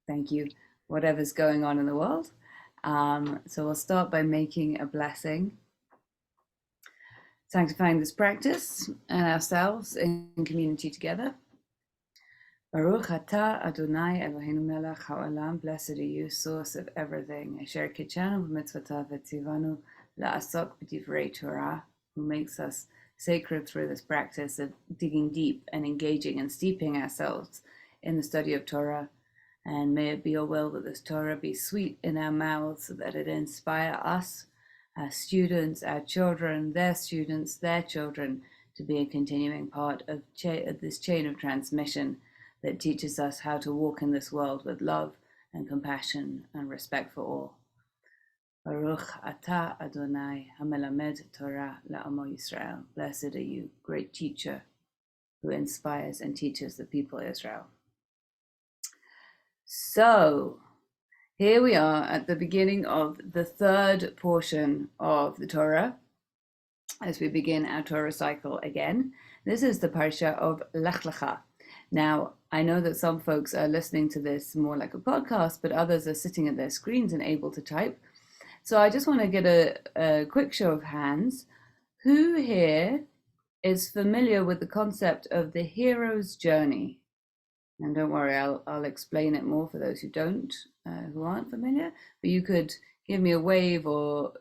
thank you, whatever's going on in the world. So we'll start by making a blessing, sanctifying this practice and ourselves in community together. Baruch atah Adonai Eloheinu melech haolam, blessed are you, source of everything. Asher kitshanu b'mitzvotav v'tzivanu la'asok b'divrei Torah, who makes us sacred through this practice of digging deep and engaging and steeping ourselves in the study of Torah. And may it be your will that this Torah be sweet in our mouths, so that it inspire us, our students, our children, their students, their children, to be a continuing part of this chain of transmission that teaches us how to walk in this world with love and compassion and respect for all. Baruch atah Adonai hamelamed Torah la'amo Yisrael. Blessed are you, great teacher, who inspires and teaches the people of Israel. So, here we are at the beginning of the third portion of the Torah, as we begin our Torah cycle again. This is the Parashat of Lech-Lecha. Now, I know that some folks are listening to this more like a podcast, but others are sitting at their screens and able to type. So I just want to get a quick show of hands. Who here is familiar with the concept of the hero's journey? And don't worry, I'll explain it more for those who aren't familiar. But you could give me a wave or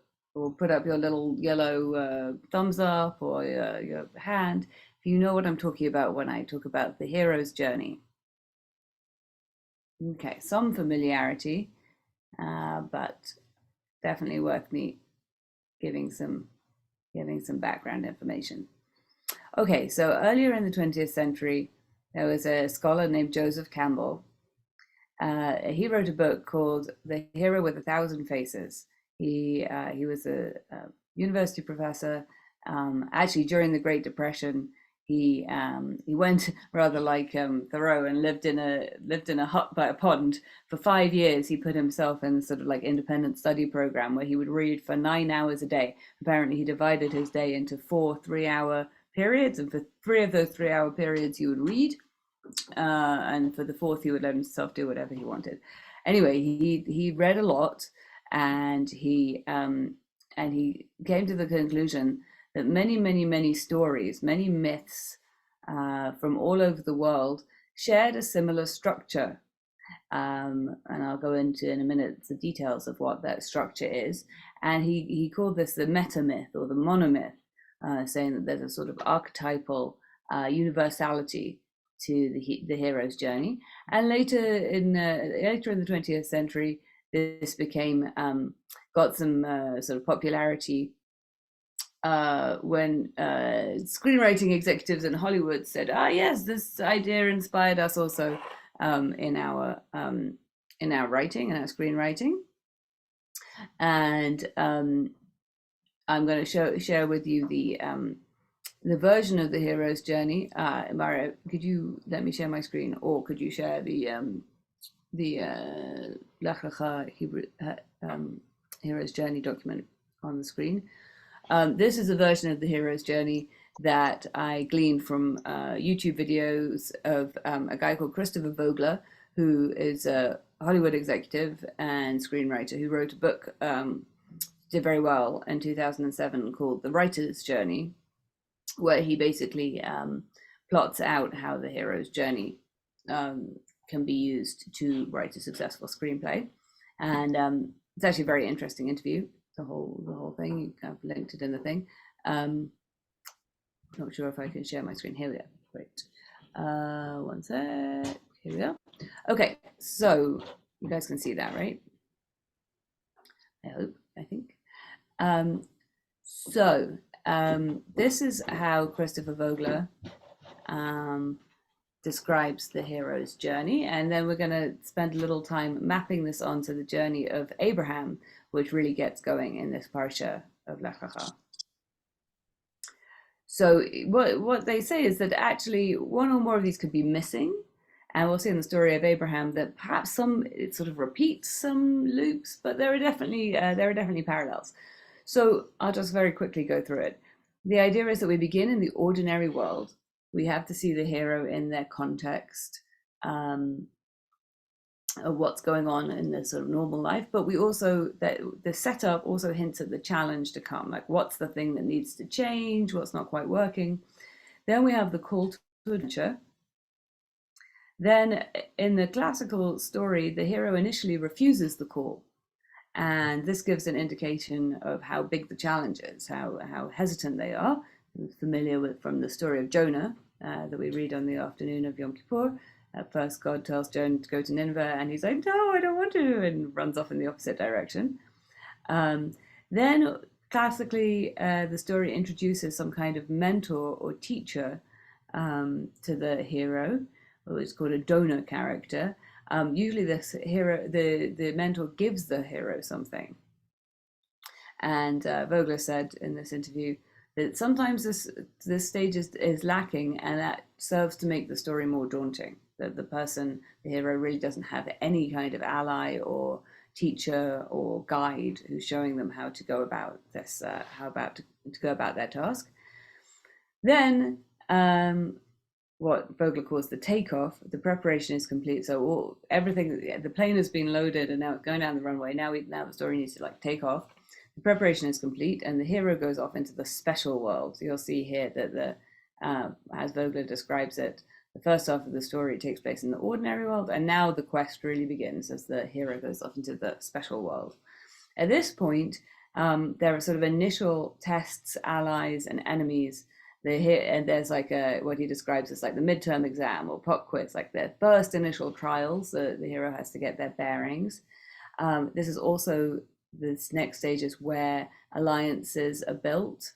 put up your little yellow thumbs up or your hand if you know what I'm talking about when I talk about the hero's journey. Okay, some familiarity, but definitely worth me giving some background information. Okay, so earlier in the 20th century, there was a scholar named Joseph Campbell. He wrote a book called The Hero with 1,000 Faces. He was a university professor. Actually, during the Great Depression, he went rather like Thoreau and lived in a hut by a pond for 5 years. He put himself in sort of like independent study program where he would read for 9 hours a day. Apparently, he divided his day into 4 3-hour periods, and for 3 of those 3-hour periods, he would read, and for the 4th, he would let himself do whatever he wanted. Anyway, he read a lot, and he came to the conclusion that many stories, many myths from all over the world shared a similar structure. And I'll go into in a minute the details of what that structure is. And he called this the meta myth or the monomyth, saying that there's a sort of archetypal universality to the hero's journey. And later in the 20th century, this became got some sort of popularity when screenwriting executives in Hollywood said, yes, this idea inspired us also in our writing and our screenwriting. And I'm going to share with you the version of the hero's journey. Mara, could you let me share my screen, or could you share the Lech-Lecha hero's journey document on the screen? This is a version of the hero's journey that I gleaned from YouTube videos of a guy called Christopher Vogler, who is a Hollywood executive and screenwriter who wrote a book, did very well in 2007, called The Writer's Journey, where he basically plots out how the hero's journey can be used to write a successful screenplay. And it's actually a very interesting interview. The whole thing, you kind of linked it in the thing. Not sure if I can share my screen. Here we are. Great. One sec. Here we are. Okay, so you guys can see that, right? I think. This is how Christopher Vogler describes the hero's journey, and then we're going to spend a little time mapping this onto the journey of Abraham, which really gets going in this parsha of Lech-Lecha. So what they say is that actually one or more of these could be missing, and we'll see in the story of Abraham that perhaps it sort of repeats some loops, but there are definitely parallels. So I'll just very quickly go through it. The idea is that we begin in the ordinary world. We have to see the hero in their context. what's going on in the sort of normal life, but we also, that the setup also hints at the challenge to come, like what's the thing that needs to change, what's not quite working. Then we have the call to adventure. Then in the classical story, the hero initially refuses the call, and this gives an indication of how big the challenge is, how hesitant they are. I'm familiar with from the story of Jonah that we read on the afternoon of Yom Kippur. First, God tells Jonah to go to Nineveh, and he's like, "No, I don't want to," and runs off in the opposite direction. Then, classically, the story introduces some kind of mentor or teacher to the hero, who is called a donor character. Usually, this hero, the mentor, gives the hero something. And Vogler said in this interview that sometimes this stage is lacking, and that serves to make the story more daunting. That the hero, really doesn't have any kind of ally or teacher or guide who's showing them how to go about this, to go about their task. Then, what Vogler calls the takeoff, the preparation is complete. So everything, the plane has been loaded, and now it's going down the runway. Now the story needs to take off. The preparation is complete, and the hero goes off into the special world. So you'll see here that as Vogler describes it, the first half of the story takes place in the ordinary world, and now the quest really begins as the hero goes off into the special world. At this point, there are sort of initial tests, allies, and enemies. And there's what he describes as the midterm exam or pop quiz, like their first initial trials. The hero has to get their bearings. This is also this next stage is where alliances are built.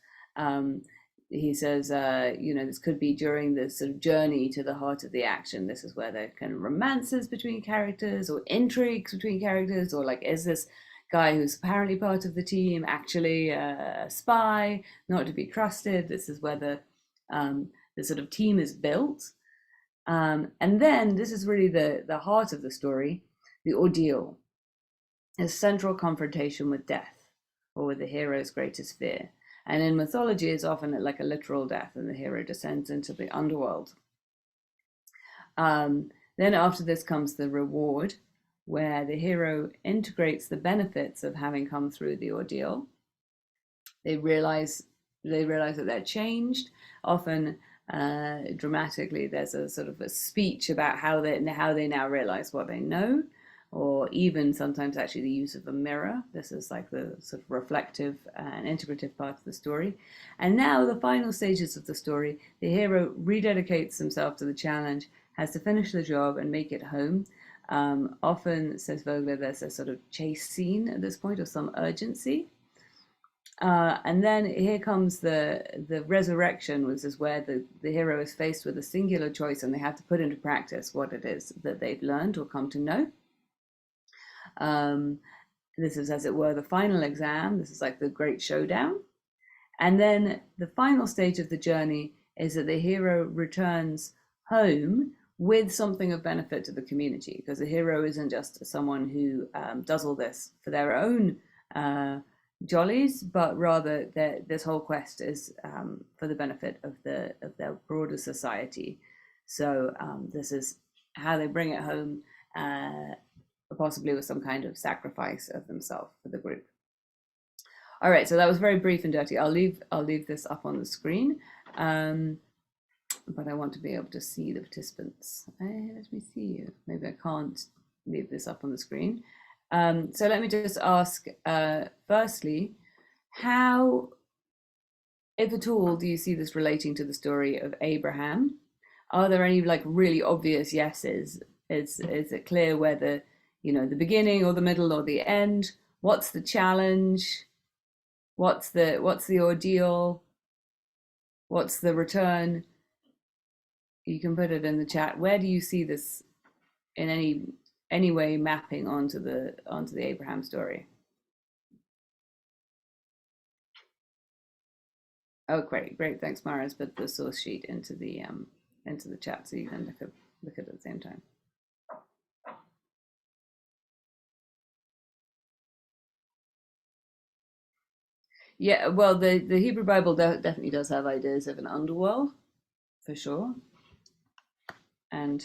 He says, this could be during the sort of journey to the heart of the action. This is where there can romances between characters or intrigues between characters, or is this guy who's apparently part of the team actually a spy, not to be trusted? This is where the sort of team is built. And then this is really the heart of the story, the ordeal, a central confrontation with death, or with the hero's greatest fear. And in mythology, it's often like a literal death, and the hero descends into the underworld. Then after this comes the reward, where the hero integrates the benefits of having come through the ordeal. They realize that they're changed. Often, dramatically, there's a sort of a speech about how they now realize what they know, or even sometimes actually the use of a mirror. This is the sort of reflective and integrative part of the story. And now the final stages of the story, the hero rededicates himself to the challenge, has to finish the job and make it home. Often, says Vogler, there's a sort of chase scene at this point, or some urgency. And then here comes the resurrection, which is where the hero is faced with a singular choice, and they have to put into practice what it is that they've learned or come to know. This is, as it were, the final exam. This is the great showdown. And then the final stage of the journey is that the hero returns home with something of benefit to the community, because the hero isn't just someone who does all this for their own jollies, but rather this whole quest is for the benefit of their broader society. So this is how they bring it home, possibly with some kind of sacrifice of themselves for the group. All right, so that was very brief and dirty. I'll leave this up on the screen, but I want to be able to see the participants. Let me see you. Maybe I can't leave this up on the screen. So let me just ask, firstly, how, if at all, do you see this relating to the story of Abraham? Are there any really obvious yeses? Is it clear whether the beginning or the middle or the end? What's the challenge? What's the ordeal? What's the return? You can put it in the chat. Where do you see this in any way mapping onto the Abraham story? Oh, great. Thanks, Mara's put the source sheet into the chat, so you can look at it at the same time. Yeah, well, the Hebrew Bible definitely does have ideas of an underworld, for sure. And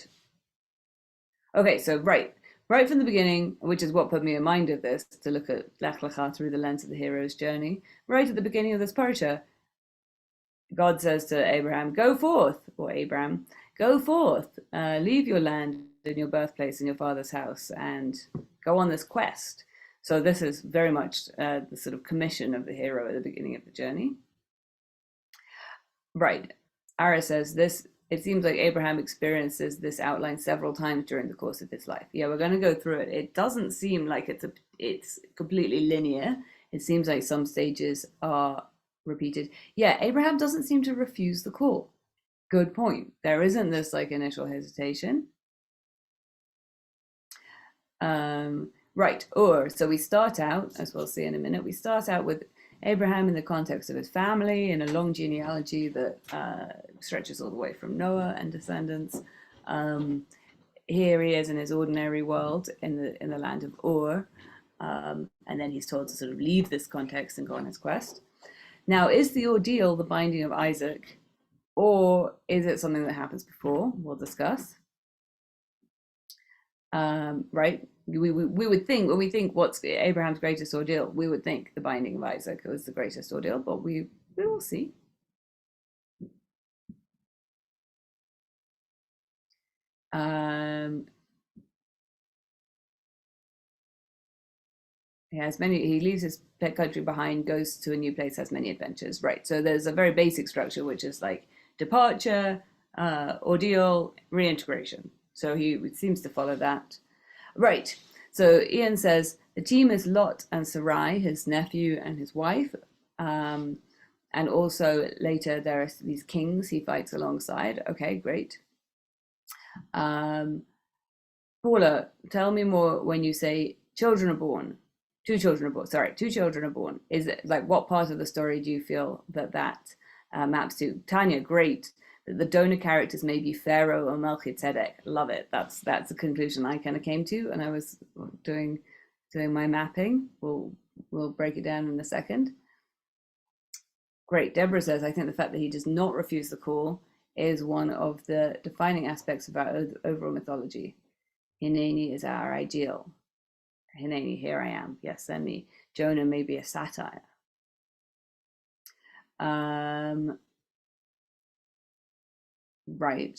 okay, so right, right from the beginning, which is what put me in mind of this, to look at Lech-Lecha through the lens of the hero's journey, right at the beginning of this Parashat, God says to Abraham, go forth, or Abram, go forth, leave your land and your birthplace and your father's house and go on this quest. So this is very much the sort of commission of the hero at the beginning of the journey. Right. Ara says this, it seems like Abraham experiences this outline several times during the course of his life. Yeah, we're going to go through it. It doesn't seem like it's completely linear. It seems like some stages are repeated. Yeah, Abraham doesn't seem to refuse the call. Good point. There isn't this like initial hesitation. Right, or so we start out, as we'll see in a minute, we start out with Abraham in the context of his family in a long genealogy that stretches all the way from Noah and descendants. Here he is in his ordinary world in the land of Ur, and then he's told to sort of leave this context and go on his quest. Now, is the ordeal the binding of Isaac, or is it something that happens before? We'll discuss. Right? We would think, when we think what's Abraham's greatest ordeal, we would think the binding of Isaac was the greatest ordeal, but we will see. He leaves his pet country behind, goes to a new place, has many adventures. Right. So there's a very basic structure, which is like departure, ordeal, reintegration. So he seems to follow that. Right. So Ian says the team is Lot and Sarai, his nephew and his wife. And also later there are these kings he fights alongside. Okay, great. Paula, tell me more when you say children are born. Two children are born. Is it like, what part of the story do you feel that maps to? Tanya, great. The donor characters may be Pharaoh or Melchizedek. Love it. That's the conclusion I kind of came to, and I was doing my mapping. We'll break it down in a second. Great. Deborah says, I think the fact that he does not refuse the call is one of the defining aspects of our overall mythology. Hineni is our ideal. Hineni, here I am. Yes, send me. Jonah may be a satire. Right.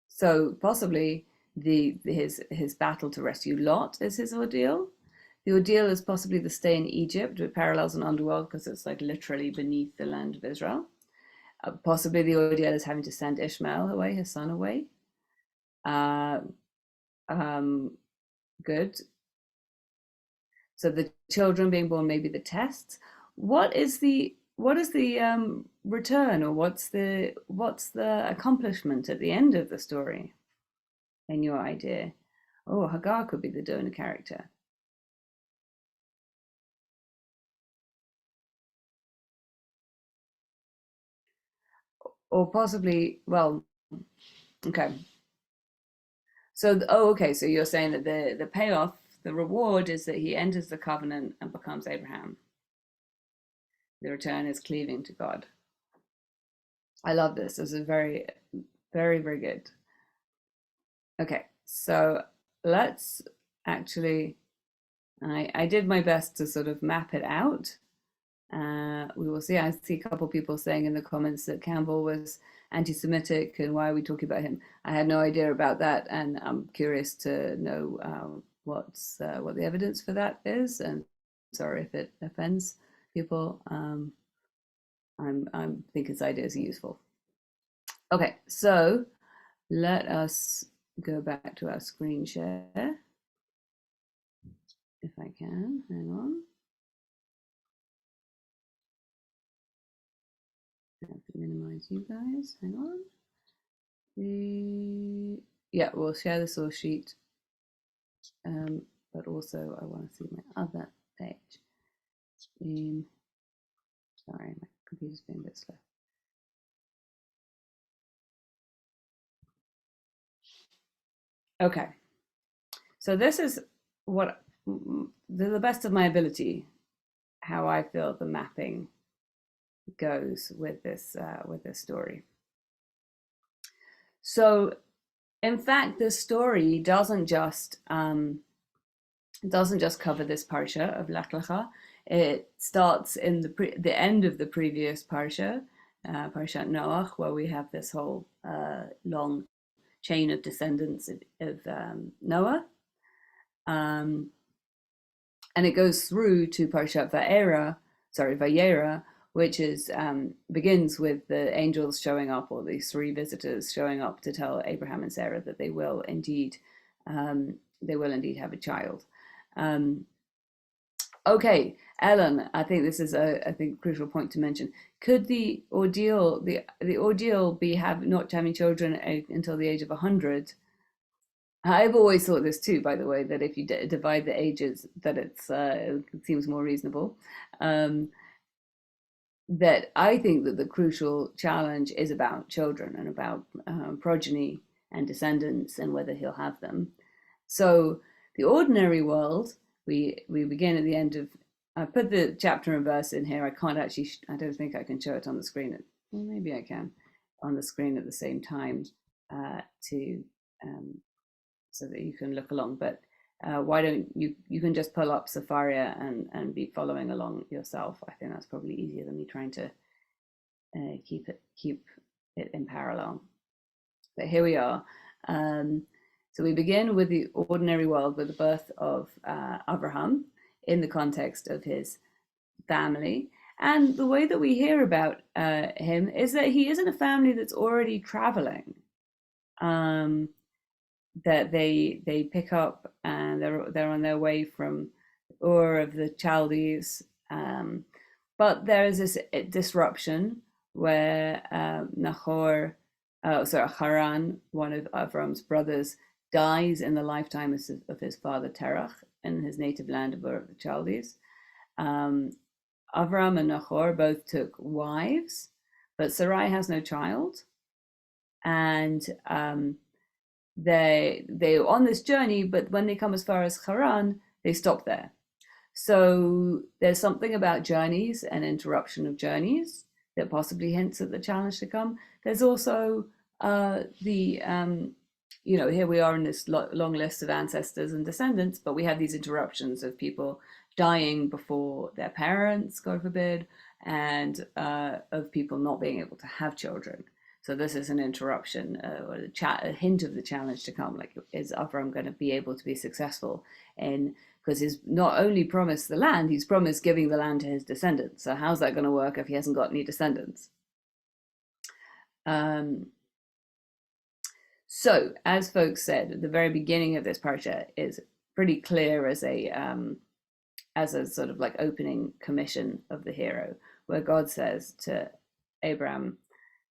So possibly his battle to rescue Lot is his ordeal. The ordeal is possibly the stay in Egypt with parallels an underworld because it's like literally beneath the land of Israel. Possibly the ordeal is having to send Ishmael away, his son away. Good. So the children being born may be the tests. What is the return, or what's the accomplishment at the end of the story in your idea? Oh, Hagar could be the donor character. Or possibly, well, okay. So, okay. So you're saying that the payoff, the reward, is that he enters the covenant and becomes Abraham. The return is cleaving to God. I love this. This is very, very, very good. Okay, so let's actually, I did my best to sort of map it out. We will see. I see a couple of people saying in the comments that Campbell was anti-Semitic, and why are we talking about him? I had no idea about that, and I'm curious to know what the evidence for that is. And sorry if it offends people. I think his ideas are useful. Okay, so let us go back to our screen share, if I can. Hang on. I have to minimize you guys. Hang on. Yeah, we'll share the source sheet, but also I want to see my other page. Sorry, my computer's being a bit slow. Okay, so this is what, the best of my ability, how I feel the mapping goes with this story. So, in fact, this story doesn't just It doesn't just cover this parsha of Lech-Lecha. It starts in the end of the previous parsha, Parashat Noach, where we have this whole long chain of descendants of Noah. And it goes through to Parashat Vayera, which is begins with the angels showing up, or these three visitors showing up to tell Abraham and Sarah that they will indeed have a child. Okay, Ellen, I think this is a crucial point to mention. Could the ordeal be not having children until the age of 100? I've always thought this too, by the way, that if you divide the ages, that it seems more reasonable. That I think that the crucial challenge is about children and about progeny and descendants and whether he'll have them. So the ordinary world, we begin at the end of. I put the chapter and verse in here. I can't actually. I don't think I can show it on the screen. Well, maybe I can on the screen at the same time so that you can look along. But why don't you can just pull up Safaria and be following along yourself. I think that's probably easier than me trying to keep it in parallel. But here we are. So we begin with the ordinary world, with the birth of Abraham in the context of his family. And the way that we hear about him is that he is in a family that's already traveling. That they pick up and they're on their way from Ur of the Chaldees. But there is this disruption where Haran, one of Avram's brothers, dies in the lifetime of his father Terach in his native land of Ur of the Chaldees. Avram and Nahor both took wives, but Sarai has no child, and they're on this journey, but when they come as far as Haran, they stop there. So there's something about journeys and interruption of journeys that possibly hints at the challenge to come. There's also here we are in this long list of ancestors and descendants, but we have these interruptions of people dying before their parents, God forbid, and of people not being able to have children. So this is an interruption, or a hint of the challenge to come. Like, is Avram going to be able to be successful in, because he's not only promised the land, he's promised giving the land to his descendants. So how's that going to work if he hasn't got any descendants? So, as folks said, at the very beginning of this parsha is pretty clear as a sort of like opening commission of the hero, where God says to Abraham,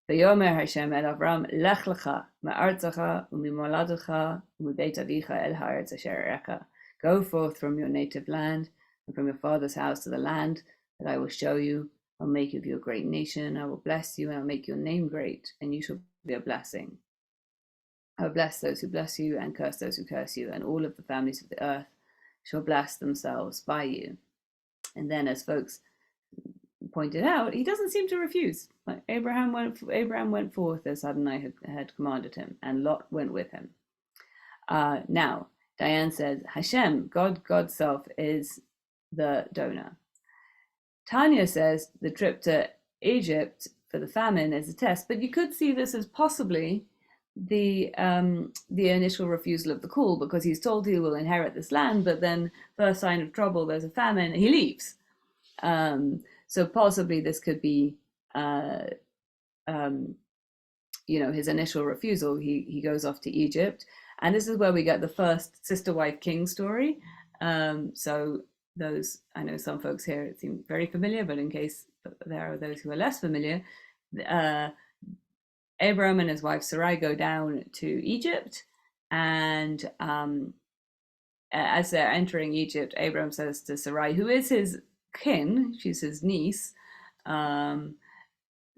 "V'yomer Hashem el Avram, Lech-Lecha ma'artzecha u'mimoladecha u'mibeit avicha el haaretz asher erecha." Go forth from your native land and from your father's house to the land that I will show you. I'll make of you a great nation. I will bless you, and I'll make your name great, and you shall be a blessing. I will bless those who bless you and curse those who curse you, and all of the families of the earth shall bless themselves by you. And then, as folks pointed out, he doesn't seem to refuse. Like Abraham went forth as Adonai had commanded him, and Lot went with him. Now, Diane says, Hashem, God's self, is the donor. Tanya says the trip to Egypt for the famine is a test, but you could see this as possibly the initial refusal of the call, because he's told he will inherit this land, but then first sign of trouble, there's a famine, he leaves. So possibly this could be his initial refusal. He goes off to Egypt, and this is where we get the first sister wife king story. So those, I know some folks here it seems very familiar, but in case there are those who are less familiar, Abram and his wife Sarai go down to Egypt, and as they're entering Egypt, Abram says to Sarai, who is his kin, she's his niece,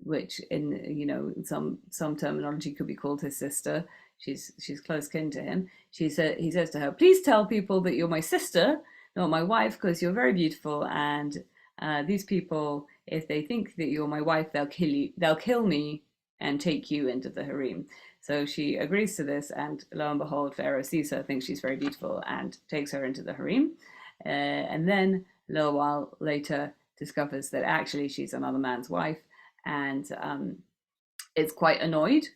which in some terminology could be called his sister. She's close kin to him. He says to her, please tell people that you're my sister, not my wife, because you're very beautiful, and these people, if they think that you're my wife, they'll kill me and take you into the harem. So she agrees to this, and lo and behold, Pharaoh sees her, thinks she's very beautiful, and takes her into the harem. And then a little while later discovers that actually she's another man's wife, and is quite annoyed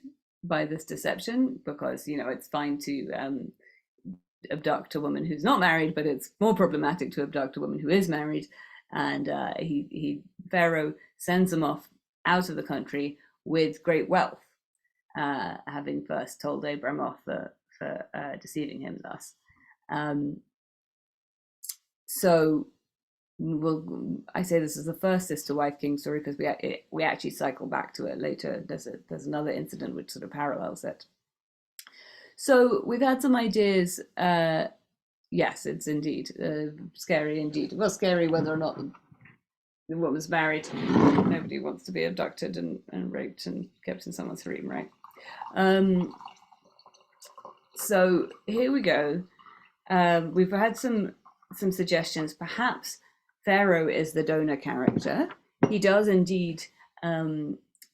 by this deception, because it's fine to abduct a woman who's not married, but it's more problematic to abduct a woman who is married. And Pharaoh sends him off out of the country with great wealth, having first told Abram off for deceiving him thus. So I say this is the first sister-wife king story because we actually cycle back to it later. There's another incident which sort of parallels it. So we've had some ideas. Yes, it's indeed scary indeed. Well, scary whether or not the woman's married. Nobody wants to be abducted and raped and kept in someone's harem, right? So here we go. We've had some suggestions. Perhaps Pharaoh is the donor character. He does indeed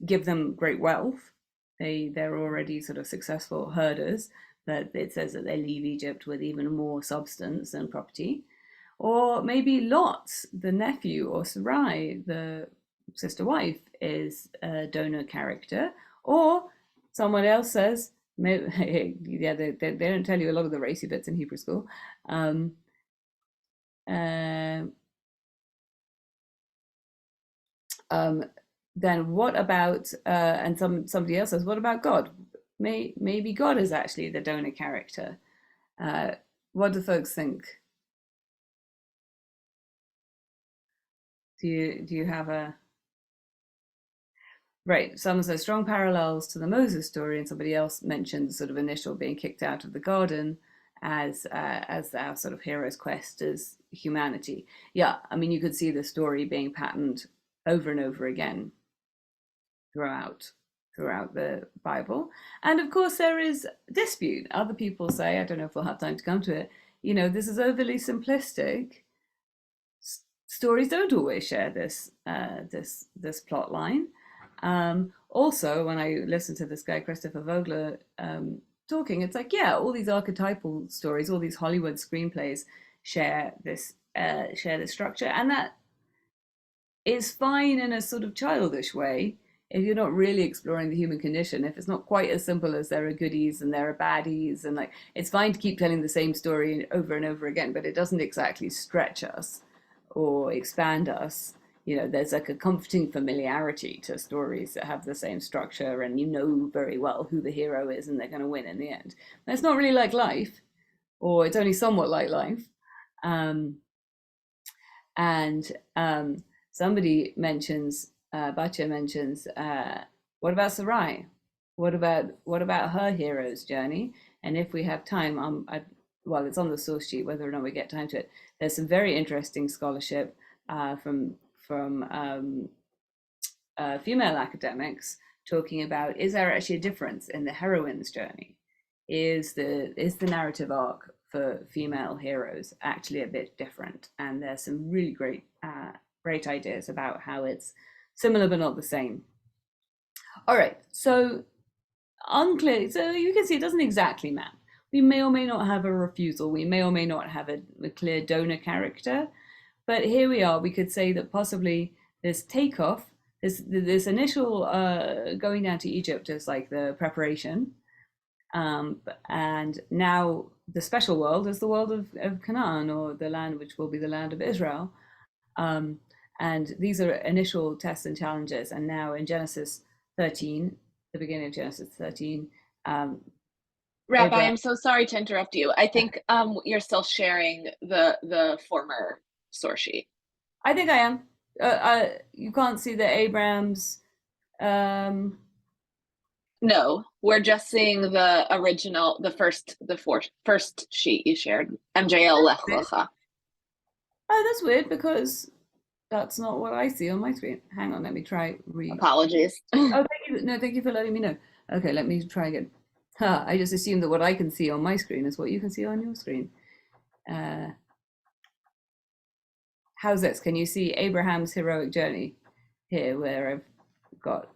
give them great wealth. They're already sort of successful herders, but it says that they leave Egypt with even more substance and property. Or maybe Lot, the nephew, or Sarai, the sister wife, is a donor character. Or someone else says, yeah, they don't tell you a lot of the racy bits in Hebrew school. Then what about, and somebody else says, what about God? Maybe God is actually the donor character. What do folks think? Do you have a... Right, someone says strong parallels to the Moses story, and somebody else mentioned the sort of initial being kicked out of the garden as our sort of hero's quest as humanity. Yeah, I mean, you could see the story being patterned over and over again throughout the Bible. And of course there is dispute. Other people say, I don't know if we'll have time to come to it, this is overly simplistic. Stories don't always share this plot line. Also, when I listen to this guy Christopher Vogler talking, it's like, yeah, all these archetypal stories, all these Hollywood screenplays share this structure, and that is fine in a sort of childish way if you're not really exploring the human condition. If it's not quite as simple as there are goodies and there are baddies, and like, it's fine to keep telling the same story over and over again, but it doesn't exactly stretch us or expand us. There's like a comforting familiarity to stories that have the same structure, and very well who the hero is and they're going to win in the end. That's not really like life, or it's only somewhat like life. Somebody mentions, Batya mentions, what about Sarai? What about her hero's journey? And if we have time, well, it's on the source sheet, whether or not we get time to it. There's some very interesting scholarship from female academics talking about, is there actually a difference in the heroine's journey? Is the narrative arc for female heroes actually a bit different? And there's some really great ideas about how it's similar but not the same. All right, so unclear. So you can see it doesn't exactly map. We may or may not have a refusal. We may or may not have a clear donor character. But here we are. We could say that possibly this takeoff, this initial going down to Egypt is like the preparation. And now the special world is the world of Canaan, or the land which will be the land of Israel. And these are initial tests and challenges. And now in Genesis 13, the beginning of Genesis 13, Rabbi, I'm so sorry to interrupt you. I think you're still sharing the former source sheet. I think I am. You can't see the Abraham's. No, we're just seeing the original, the first sheet you shared, MJL Lech-Lecha. Oh, that's weird, because that's not what I see on my screen. Hang on, let me try. Apologies. Oh, thank you. No, thank you for letting me know. Okay, let me try again. I just assumed that what I can see on my screen is what you can see on your screen. How's this? Can you see Abraham's heroic journey here, where I've got...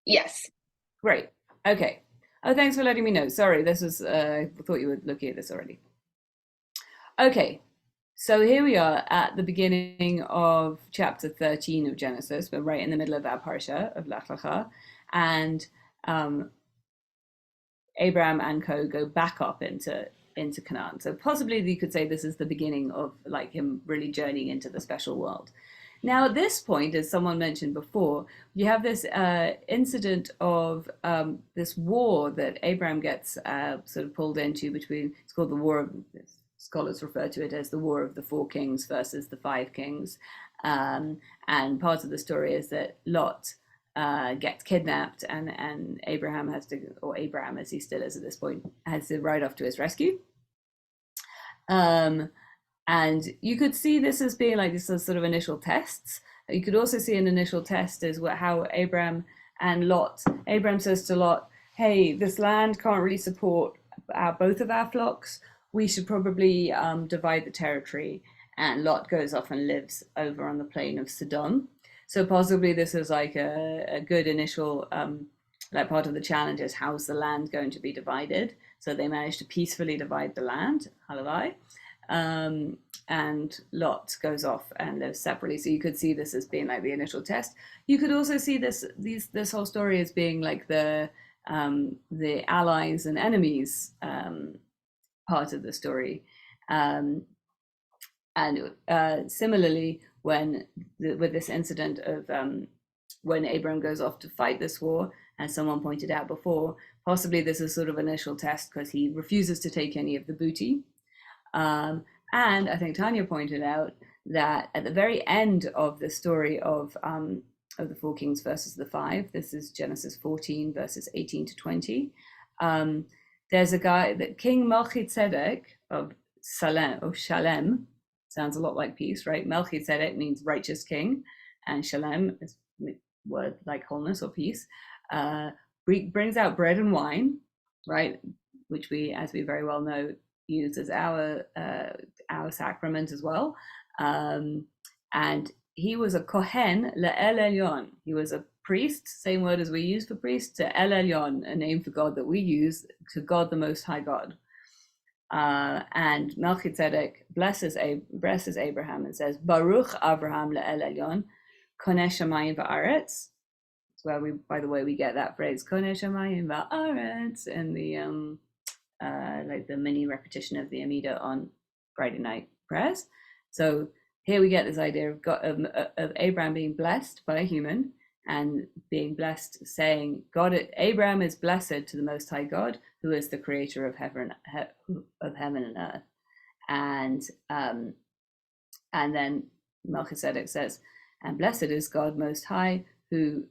Yes. Great. Okay. Oh, thanks for letting me know. Sorry, this was, I thought you were looking at this already. Okay, so here we are at the beginning of chapter 13 of Genesis. We're right in the middle of our Parashat of Lech-Lecha. And Abraham and co go back up into Canaan. So possibly you could say this is the beginning of like him really journeying into the special world. Now at this point, as someone mentioned before, you have this incident of this war that Abraham gets sort of pulled into between. It's called the War of. Scholars refer to it as the War of the Four Kings versus the Five Kings, and part of the story is that Lot gets kidnapped, and Abraham has to, or Abraham as he still is at this point, has to ride off to his rescue. And you could see this as being like this as sort of initial tests. You could also see an initial test is how Abraham and Lot. Abraham says to Lot, "Hey, this land can't really support both of our flocks. We should probably divide the territory." And Lot goes off and lives over on the plain of Sidon. So possibly this is like a good initial, like part of the challenge is how's the land going to be divided? So they managed to peacefully divide the land, halavai, and Lot goes off and lives separately. So you could see this as being like the initial test. You could also see this whole story as being like the allies and enemies part of the story. And similarly, with this incident of when Abram goes off to fight this war, as someone pointed out before, possibly this is sort of initial test because he refuses to take any of the booty. And I think Tanya pointed out that at the very end of the story of the four kings versus the five, this is Genesis 14 verses 18 to 20. There's a guy that King Melchizedek of Shalem, sounds a lot like peace, right? Melchizedek means righteous king, and Shalem is word like wholeness or peace. Brings out bread and wine, right? Which we, as we very well know, use as our sacrament as well. And he was a kohen le'el elyon. He was a priest, same word as we use for priest, to El Elyon, a name for God that we use, to God the Most High God. And Melchizedek blesses Abraham and says, Baruch Abraham le'el Elyon, koneh shamayim va'aretz. That's where we, by the way, we get that phrase, koneh shamayim va'aretz, in the like the mini repetition of the Amida on Friday night prayers. So here we get this idea of God, of Abraham being blessed by a human, and being blessed, saying, Abraham is blessed to the Most High God, who is the creator of heaven and earth. And then Melchizedek says, and blessed is God Most High, who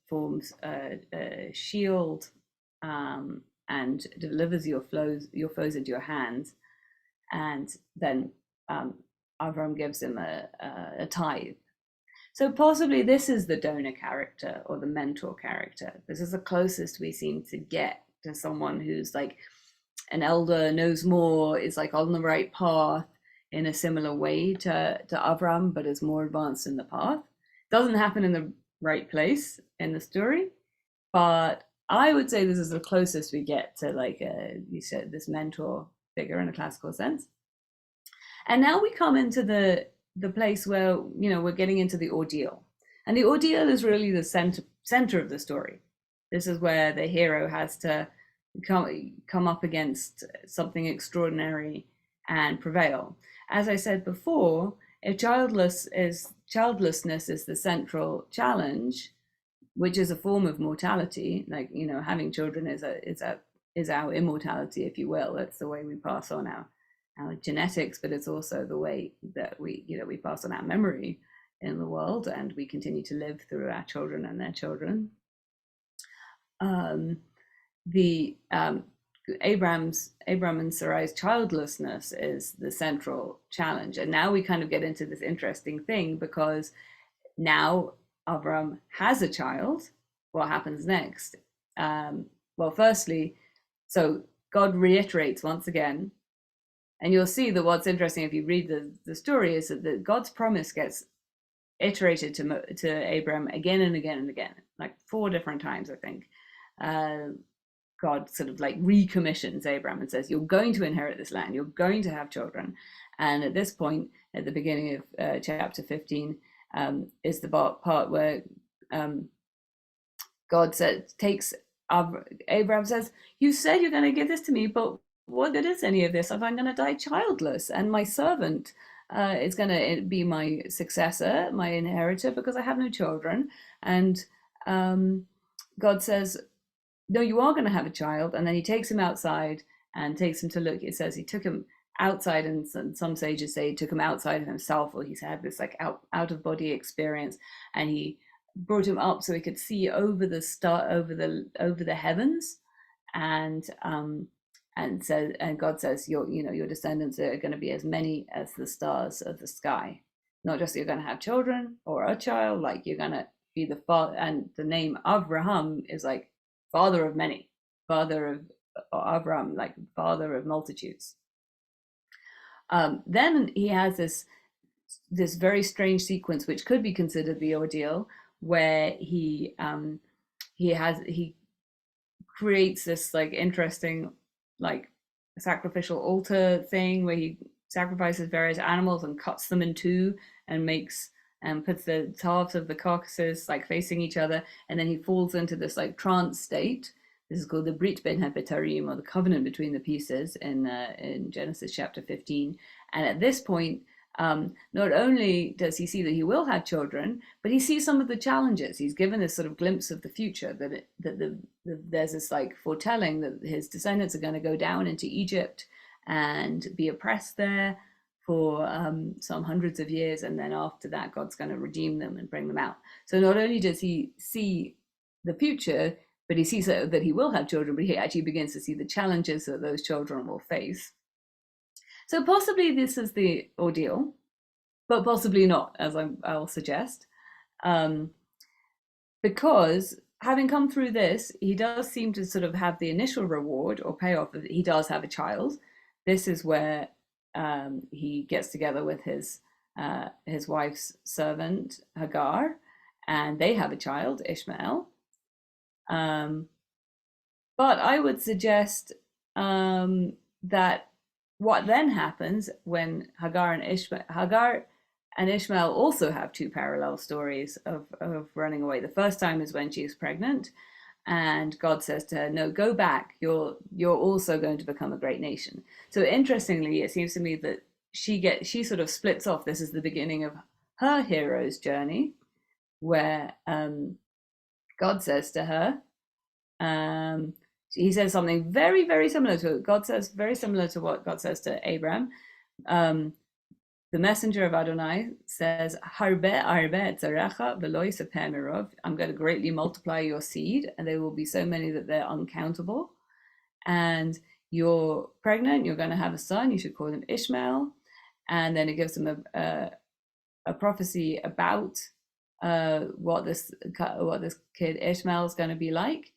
forms a shield and delivers your foes into your hands. And then Avram gives him a tithe. So possibly this is the donor character or the mentor character. This is the closest we seem to get to someone who's like an elder, knows more, is like on the right path in a similar way to Avram, but is more advanced in the path. Doesn't happen in the right place in the story, but I would say this is the closest we get to, like, you said, this mentor figure in a classical sense. And now we come into the place where, you know, we're getting into the ordeal. And the ordeal is really the center of the story. This is where the hero has to come up against something extraordinary and prevail. As I said before, if childlessness is the central challenge, which is a form of mortality, like, you know, having children is our immortality, if you will. It's the way we pass on our genetics, but it's also the way that we pass on our memory in the world, and we continue to live through our children and their children. Abram and Sarai's childlessness is the central challenge, and now we kind of get into this interesting thing, because now Avram has a child. What happens next? Well, firstly, so God reiterates once again. And you'll see that what's interesting if you read the story is that God's promise gets iterated to Abram again and again and again, like 4 different times, I think. God sort of like recommissions Abraham and says, you're going to inherit this land, you're going to have children. And at this point, at the beginning of chapter 15, is the part where God takes Abraham says, you said you're going to give this to me, but what good is any of this if I'm going to die childless and my servant is going to be my successor, my inheritor, because I have no children? And God says, no, you are going to have a child. And then he takes him outside and takes him to look. It says he took him outside, and some sages say he took him outside of himself, or he's had this like out of body experience, and he brought him up so he could see over the star, over the heavens, and God says, your descendants are going to be as many as the stars of the sky. Not just you're going to have children or a child, like you're going to be the father. And the name Avraham is like father of many, father of Avram, like father of multitudes. Then he has this very strange sequence, which could be considered the ordeal, where he creates this like interesting like sacrificial altar thing where he sacrifices various animals and cuts them in two and makes and puts the halves of the carcasses like facing each other, and then he falls into this like trance state. This is called the Brit Ben HaBetarim, or the covenant between the pieces, in Genesis chapter 15. And at this point, not only does he see that he will have children, but he sees some of the challenges. He's given this sort of glimpse of the future, that there's this like foretelling that his descendants are going to go down into Egypt and be oppressed there for some hundreds of years, and then after that God's going to redeem them and bring them out. So not only does he see the future, but he sees that he will have children, but he actually begins to see the challenges that those children will face. So possibly this is the ordeal, but possibly not, as I'll suggest, because having come through this, he does seem to sort of have the initial reward or payoff of he does have a child. This is where he gets together with his wife's servant Hagar, and they have a child, Ishmael. But I would suggest that what then happens when Hagar and Ishmael also have two parallel stories of running away. The first time is when she is pregnant, and God says to her, no, go back, you're also going to become a great nation. So interestingly, it seems to me that she sort of splits off. This is the beginning of her hero's journey, where God says to her, he says something very, very similar to what God says, very similar to what God says to Abraham. The messenger of Adonai says, Harbe arbe tzarecha v'lo yisapeh mirov. I'm going to greatly multiply your seed, and they will be so many that they're uncountable. And you're pregnant, you're going to have a son, you should call him Ishmael. And then it gives them a prophecy about what this kid Ishmael is going to be like.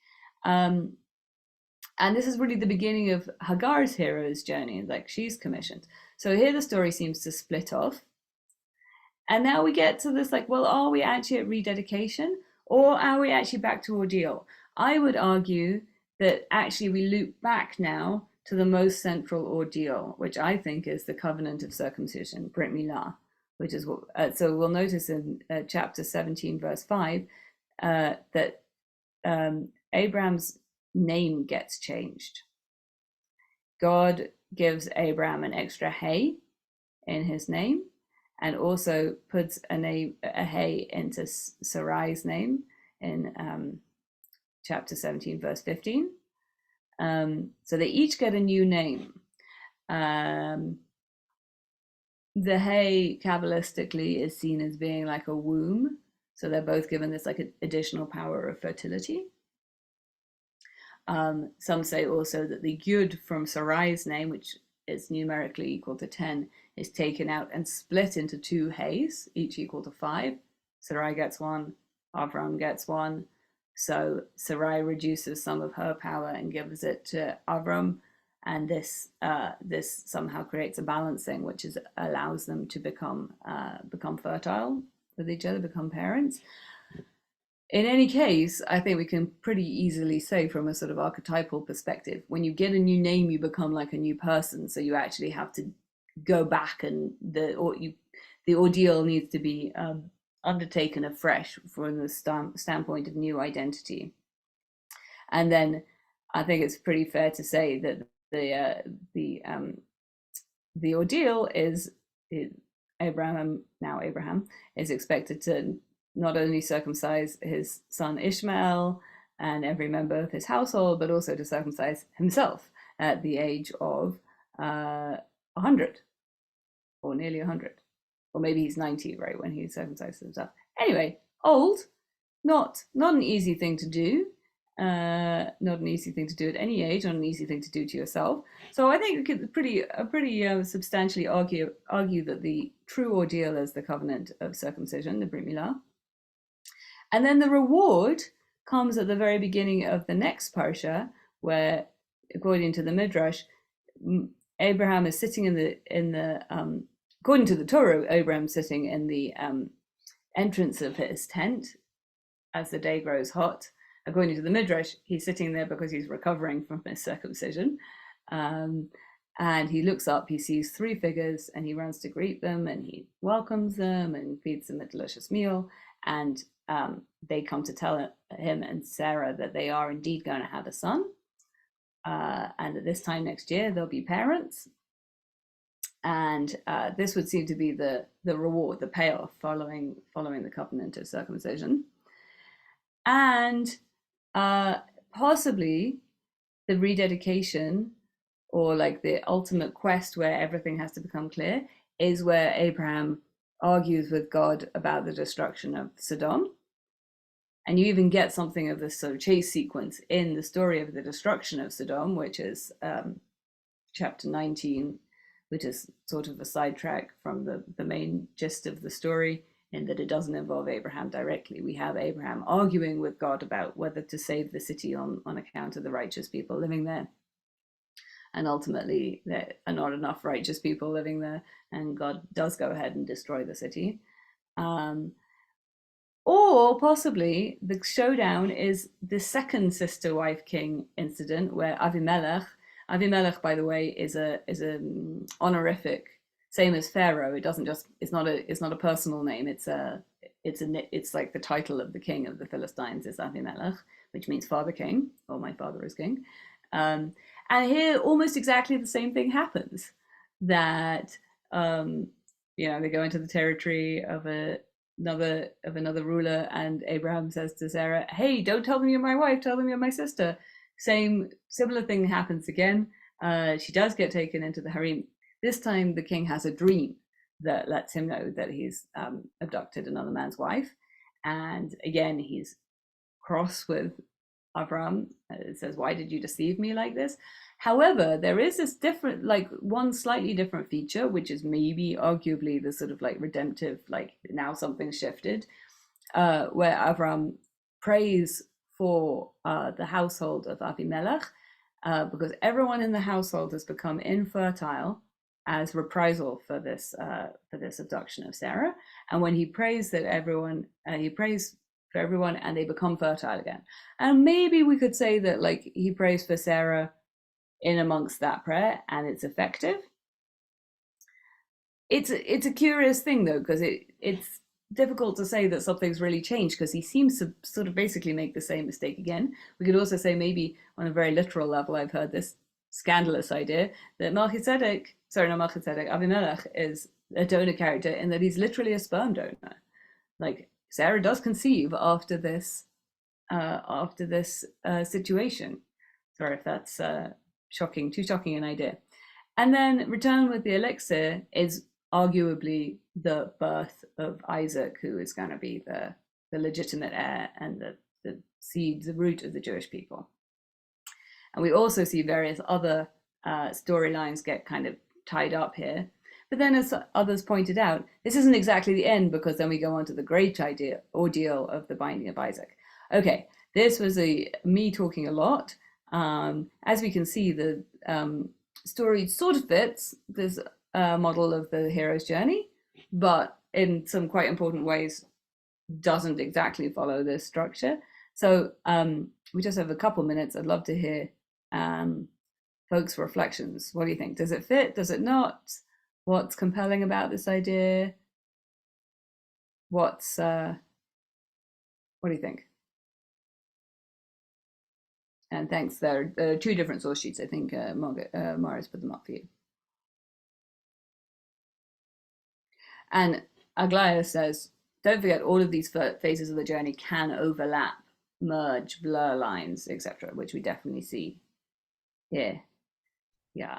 And this is really the beginning of Hagar's hero's journey, like she's commissioned. So here the story seems to split off. And now we get to this like, well, are we actually at rededication, or are we actually back to ordeal? I would argue that actually we loop back now to the most central ordeal, which I think is the covenant of circumcision, Brit Milah, which is what, so we'll notice in chapter 17, verse 5, that Abraham's name gets changed. God gives Abraham an extra hay in his name, and also puts a hay into Sarai's name in chapter 17, verse 15. So they each get a new name. The hay Kabbalistically is seen as being like a womb, so they're both given this like additional power of fertility. Some say also that the Yud from Sarai's name, which is numerically equal to 10, is taken out and split into two hays, each equal to 5. Sarai gets one, Avram gets one. So Sarai reduces some of her power and gives it to Avram, and this somehow creates a balancing, which allows them to become fertile with each other, become parents. in any case, I think we can pretty easily say from a sort of archetypal perspective, when you get a new name, you become like a new person. So you actually have to go back, and the ordeal needs to be undertaken afresh from the standpoint of new identity. And then I think it's pretty fair to say that the ordeal is Abraham is expected to not only circumcise his son Ishmael and every member of his household, but also to circumcise himself at the age of 100, or nearly 100, or maybe he's 90, right, when he circumcises himself. Anyway, old, not an easy thing to do. Not an easy thing to do at any age, not an easy thing to do to yourself. So I think we could pretty substantially argue that the true ordeal is the covenant of circumcision, the Brit Milah. And then the reward comes at the very beginning of the next parsha, where, according to the Midrash, Abraham is sitting in the according to the Torah, Abraham sitting in the entrance of his tent as the day grows hot. According to the Midrash, he's sitting there because he's recovering from his circumcision. And he looks up, he sees three figures, and he runs to greet them, and he welcomes them and feeds them a delicious meal. And they come to tell him and Sarah that they are indeed going to have a son. And at this time next year, they'll be parents. And this would seem to be the reward, the payoff following the covenant of circumcision. And possibly the rededication, or like the ultimate quest where everything has to become clear, is where Abraham argues with God about the destruction of Sodom. And you even get something of this sort of chase sequence in the story of the destruction of Sodom, which is chapter 19, which is sort of a sidetrack from the main gist of the story, in that it doesn't involve Abraham directly. We have Abraham arguing with God about whether to save the city on account of the righteous people living there. And ultimately, there are not enough righteous people living there, and God does go ahead and destroy the city. Or possibly the showdown is the second sister-wife king incident, where Avimelech, by the way, is a honorific, same as Pharaoh. It's not a personal name. It's like the title of the king of the Philistines is Avimelech, which means father king, or my father is king. And here, almost exactly the same thing happens. That they go into the territory of another ruler, and Abraham says to Sarah, "Hey, don't tell them you're my wife. Tell them you're my sister." Similar thing happens again. She does get taken into the harem. This time, the king has a dream that lets him know that he's abducted another man's wife, and again he's cross with Abraham. It says, "Why did you deceive me like this?" However, there is this different, like one slightly different feature, which is maybe arguably the sort of like redemptive, like now something shifted, where Abraham prays for the household of Avimelech, because everyone in the household has become infertile as reprisal for this abduction of Sarah. And when he prays that he prays for everyone, and they become fertile again. And maybe we could say that like he prays for Sarah in amongst that prayer, and it's effective. It's a curious thing though, because it's difficult to say that something's really changed, because he seems to sort of basically make the same mistake again. We could also say, maybe on a very literal level, I've heard this scandalous idea that Avimelech is a donor character, in that he's literally a sperm donor. Like Sarah does conceive after this situation. Sorry if that's too shocking an idea. And then return with the elixir is arguably the birth of Isaac, who is going to be the legitimate heir and the seed, the root of the Jewish people. And we also see various other storylines get kind of tied up here. But then, as others pointed out, this isn't exactly the end, because then we go on to the great ordeal of the binding of Isaac. Okay, this was me talking a lot. As we can see, the story sort of fits this model of the hero's journey, but in some quite important ways doesn't exactly follow this structure. So we just have a couple minutes. I'd love to hear folks' reflections. What do you think? Does it fit? Does it not? What's compelling about this idea? What do you think? And thanks. There are two different source sheets. I think Mara's put them up for you. And Aglaya says, don't forget all of these phases of the journey can overlap, merge, blur lines, etc., which we definitely see here. Yeah.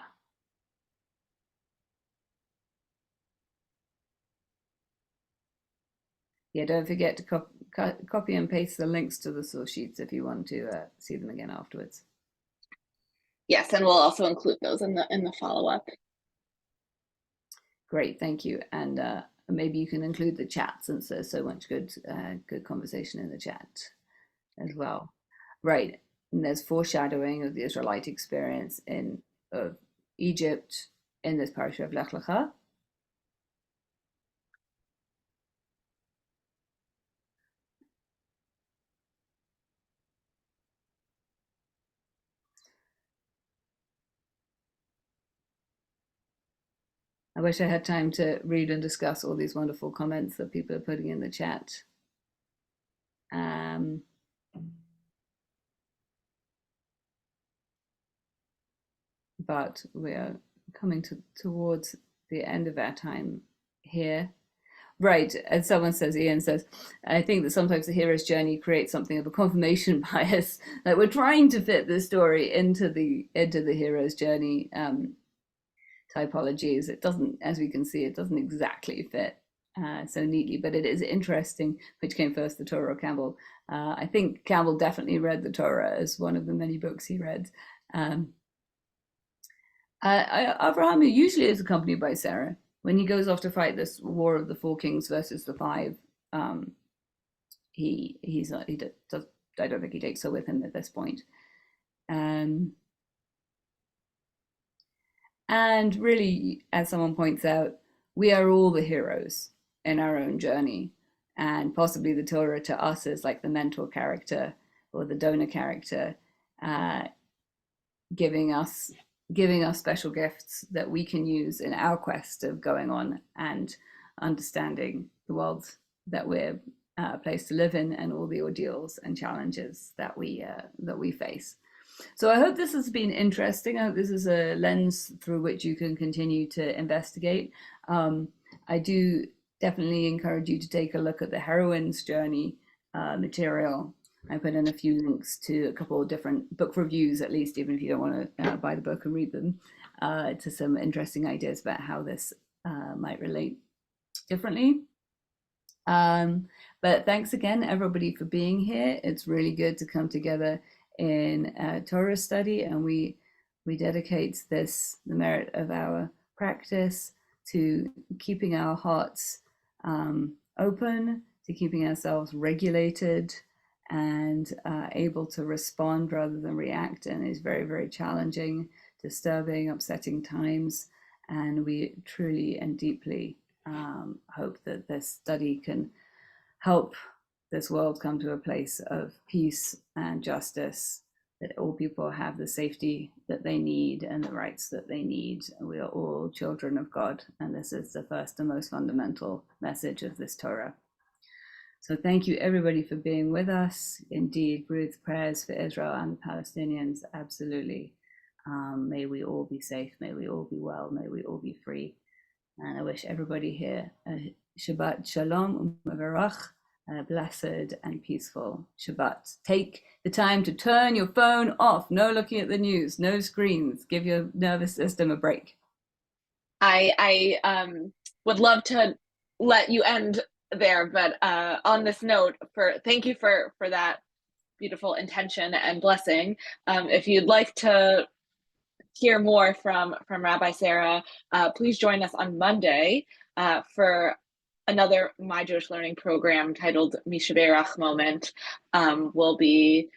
Yeah, don't forget to copy and paste the links to the source sheets if you want to see them again afterwards. Yes, and we'll also include those in the follow-up. Great, thank you. And maybe you can include the chat, since there's so much good conversation in the chat as well. Right, and there's foreshadowing of the Israelite experience of Egypt in this Parashat of Lech-Lecha. I wish I had time to read and discuss all these wonderful comments that people are putting in the chat. But we are coming towards the end of our time here. Right, and someone says, Ian says, I think that sometimes the hero's journey creates something of a confirmation bias. Like we're trying to fit the story into the hero's journey typologies. It doesn't, as we can see, it doesn't exactly fit so neatly, but it is interesting which came first, the Torah or Campbell. I think Campbell definitely read the Torah as one of the many books he read. Abraham usually is accompanied by Sarah. When he goes off to fight this war of the 4 kings versus the 5, he does. I don't think he takes her with him at this point. And really, as someone points out, we are all the heroes in our own journey, and possibly the Torah to us is like the mentor character or the donor character, giving us special gifts that we can use in our quest of going on and understanding the world that we're placed to live in, and all the ordeals and challenges that we face. So I hope this has been interesting. I hope this is a lens through which you can continue to investigate. I do definitely encourage you to take a look at the heroine's journey material. I put in a few links to a couple of different book reviews, at least, even if you don't want to buy the book and read them, to some interesting ideas about how this might relate differently. But thanks again, everybody, for being here. It's really good to come together in a Torah study, and we dedicate the merit of our practice to keeping our hearts open, to keeping ourselves regulated and able to respond rather than react, and is very, very challenging, disturbing, upsetting times. And we truly and deeply hope that this study can help this world come to a place of peace and justice, that all people have the safety that they need and the rights that they need. We are all children of God, and this is the first and most fundamental message of this Torah. So thank you, everybody, for being with us. Indeed, Ruth's prayers for Israel and the Palestinians, absolutely. May we all be safe, may we all be well, may we all be free. And I wish everybody here a Shabbat Shalom U'Mevarach, a blessed and peaceful Shabbat. Take the time to turn your phone off. No looking at the news, no screens. Give your nervous system a break. I would love to let you end there, but on this note, thank you for that beautiful intention and blessing. If you'd like to hear more from Rabbi Sarah, please join us on Monday for another My Jewish Learning program titled Mishaberach Moment. We'll be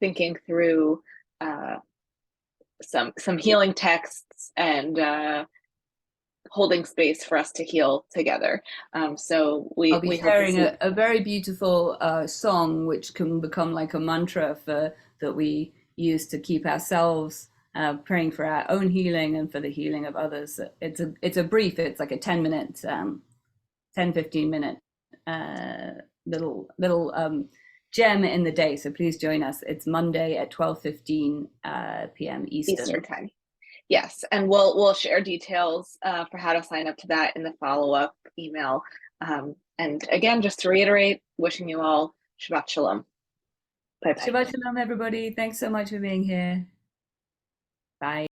thinking through some healing texts and holding space for us to heal together. So I'll we be hope to sharing see. a very beautiful song, which can become like a mantra for that we use to keep ourselves praying for our own healing and for the healing of others. It's a brief. It's like a 10 minute, 10-15 minute little gem in the day. So please join us. It's Monday at 12:15 p.m. Eastern Eastern. time. Yes, and we'll share details for how to sign up to that in the follow-up email. And again, just to reiterate, wishing you all Shabbat Shalom. Bye bye. Shabbat Shalom, everybody. Thanks so much for being here. Bye.